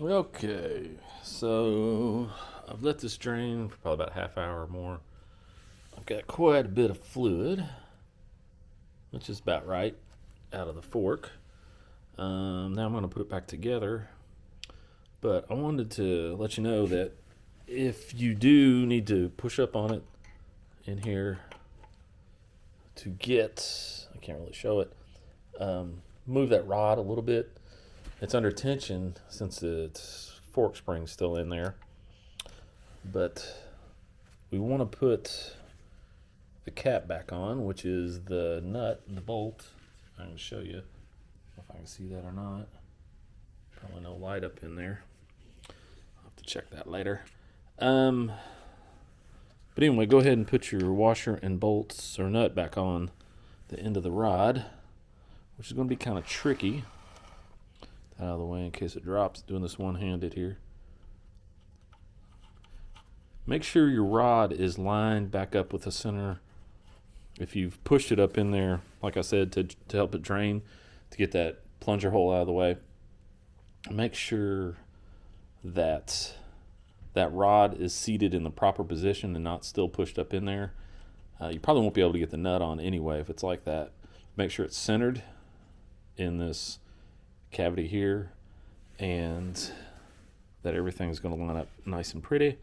Okay, so I've let this drain for probably about a half hour or more. I've got quite a bit of fluid, which is about right, out of the fork. Now I'm going to put it back together, but I wanted to let you know that if you do need to push up on it in here to get, I can't really show it, move that rod a little bit. It's under tension since its fork spring's still in there, but we want to put the cap back on, which is the nut and the bolt. I'm going to show you if I can see that or not. Probably no light up in there. I'll have to check that later. But anyway, go ahead and put your washer and bolts or nut back on the end of the rod, which is going to be kind of tricky. Out of the way in case it drops. Doing this one-handed here. Make sure your rod is lined back up with the center. If you've pushed it up in there, like I said, to help it drain, to get that plunger hole out of the way, make sure that that rod is seated in the proper position and not still pushed up in there. You probably won't be able to get the nut on anyway if it's like that. Make sure it's centered in this cavity here, and that everything's going to line up nice and pretty.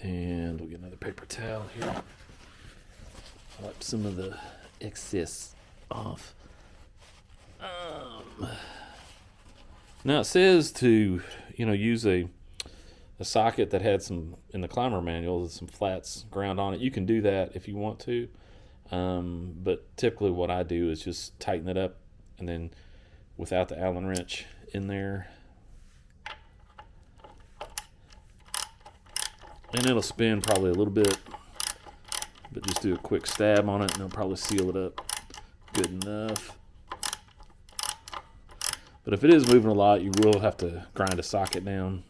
And we'll get another paper towel here, wipe some of the excess off. Now it says to use a socket that had some, in the climber manual, some flats ground on it. You can do that if you want to, but typically what I do is just tighten it up, and then without the Allen wrench in there, and it'll spin probably a little bit, but just do a quick stab on it and it'll probably seal it up good enough. But if it is moving a lot, you will have to grind a socket down.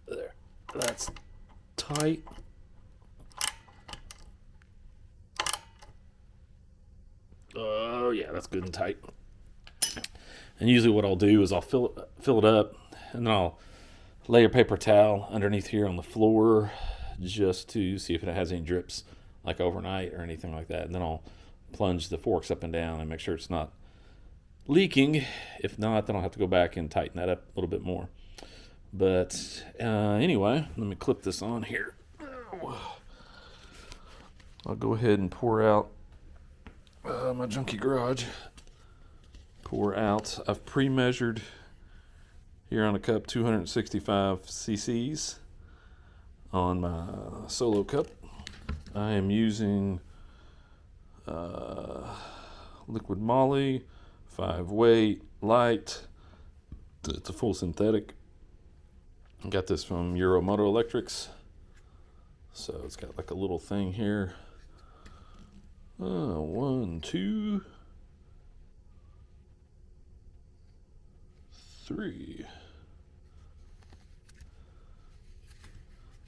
There, that's tight. Oh yeah, that's good and tight. And usually what I'll do is I'll fill it up, and then I'll lay a paper towel underneath here on the floor just to see if it has any drips like overnight or anything like that. And then I'll plunge the forks up and down and make sure it's not leaking. If not, then I'll have to go back and tighten that up a little bit more. But anyway, let me clip this on here. I'll go ahead and pour out my junky garage. Pour out. I've pre-measured here on a cup 265 cc's on my solo cup. I am using liquid moly, 5-weight, light. It's a full synthetic. I got this from Moto Electrics. So it's got like a little thing here. 1, 2, 3.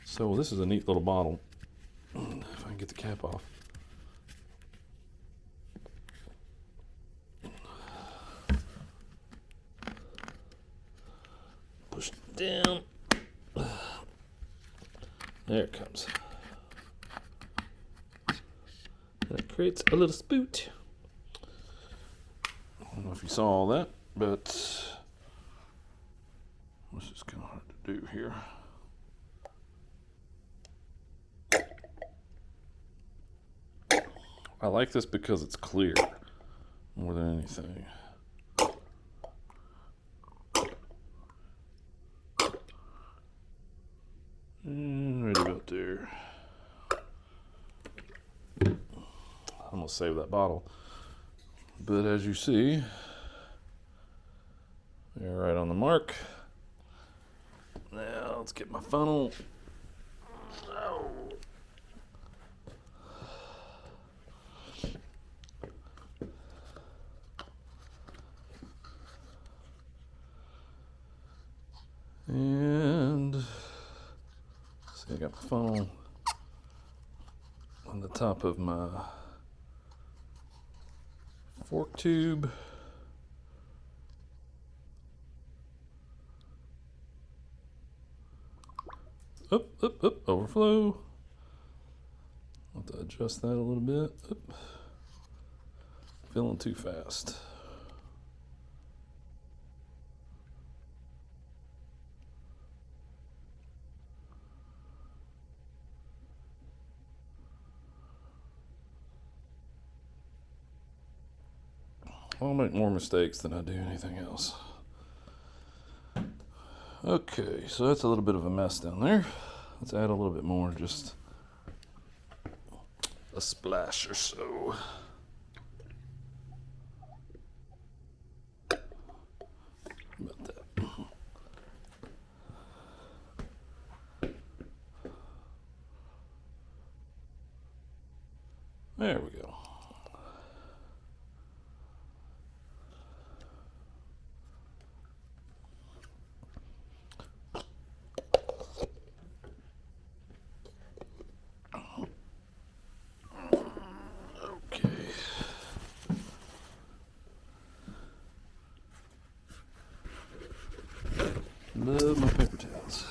So this is a neat little bottle. If I can get the cap off. Push it down. There it comes. That creates a little spout. I don't know if you saw all that, but this is kind of hard to do here. I like this because it's clear more than anything. And right about there. I'm gonna save that bottle. But as you see, they're right on the mark. Now let's get my funnel. Oh. And see, I got the funnel on the top of my fork tube. Up, overflow. I'll have to adjust that a little bit. Up. Filling too fast. I'll make more mistakes than I do anything else. Okay, so that's a little bit of a mess down there. Let's add a little bit more, just a splash or so. About that. There we go. Love my paper towels.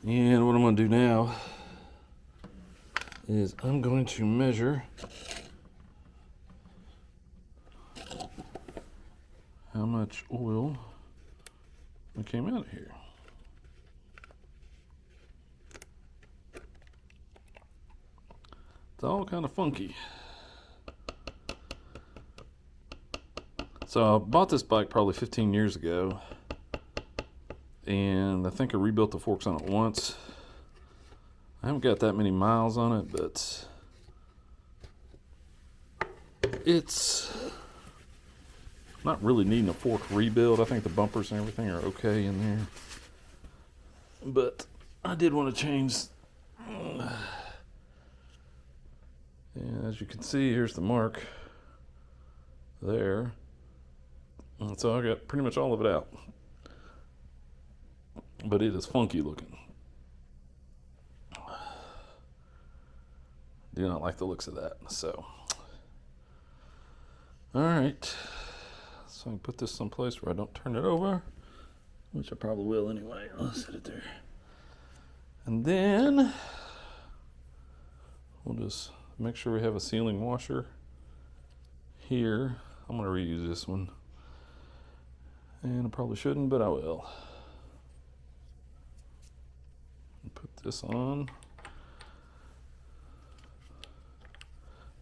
And what I'm going to do now is I'm going to measure how much oil came out of here. It's all kind of funky. So I bought this bike probably 15 years ago, and I think I rebuilt the forks on it once. I haven't got that many miles on it, but it's not really needing a fork rebuild. I think the bumpers and everything are okay in there, but I did want to change. And as you can see, here's the mark there. And so I got pretty much all of it out, but it is funky looking. Do not like the looks of that. So, all right. So I can put this someplace where I don't turn it over, which I probably will anyway. I'll set it there. And then we'll just make sure we have a sealing washer here. I'm going to reuse this one. And I probably shouldn't, but I will. Put this on.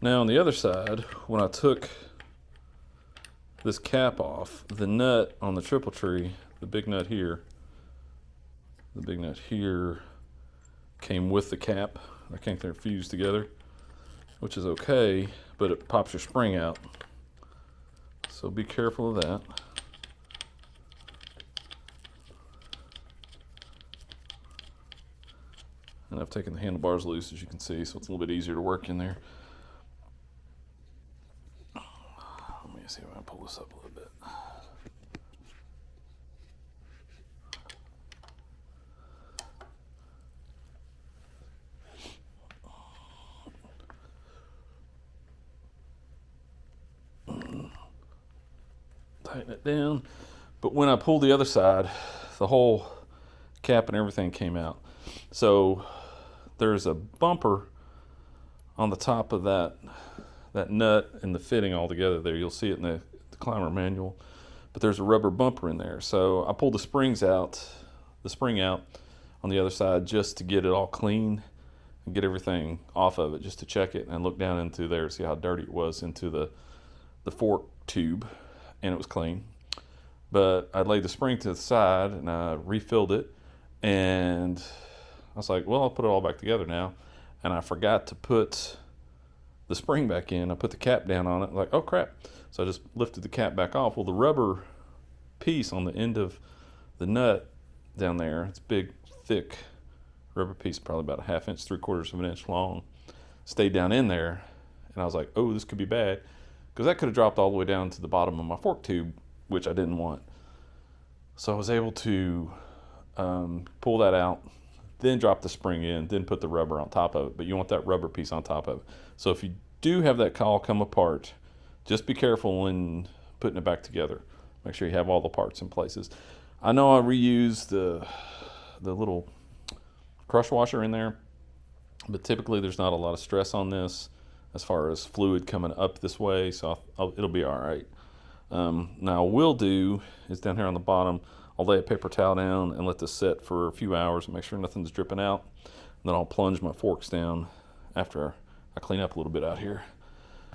Now on the other side, when I took this cap off, the nut on the triple tree, the big nut here came with the cap. I think they're fused together, which is okay, but it pops your spring out. So be careful of that. And I've taken the handlebars loose, as you can see, so it's a little bit easier to work in there. Let me see if I can pull this up a little bit. Tighten it down. But when I pulled the other side, the whole cap and everything came out. So there's a bumper on the top of that nut and the fitting all together there. You'll see it in the climber manual, but there's a rubber bumper in there. So I pulled the spring out on the other side just to get it all clean and get everything off of it, just to check it and look down into there, see how dirty it was into the fork tube, and it was clean. But I laid the spring to the side and I refilled it, and I was like, well, I'll put it all back together now. And I forgot to put the spring back in. I put the cap down on it, like, oh crap. So I just lifted the cap back off. Well, the rubber piece on the end of the nut down there, it's big, thick rubber piece, probably about a 1/2 inch, 3/4 of an inch long, stayed down in there. And I was like, oh, this could be bad, because that could have dropped all the way down to the bottom of my fork tube, which I didn't want. So I was able to pull that out, then drop the spring in, then put the rubber on top of it. But you want that rubber piece on top of it. So if you do have that cowl come apart, just be careful when putting it back together. Make sure you have all the parts in places. I know I reused the little crush washer in there, but typically there's not a lot of stress on this as far as fluid coming up this way, so it'll be all right. Now what we'll do is down here on the bottom, I'll lay a paper towel down and let this set for a few hours and make sure nothing's dripping out. And then I'll plunge my forks down after I clean up a little bit out here,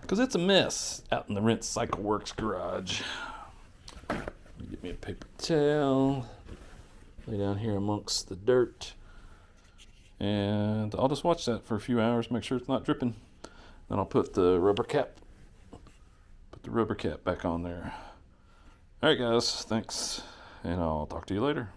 because it's a mess out in the Rinse Cycle Works garage. Get me a paper towel, lay down here amongst the dirt, and I'll just watch that for a few hours, make sure it's not dripping. Then I'll put the rubber cap back on there. All right, guys, thanks, and I'll talk to you later.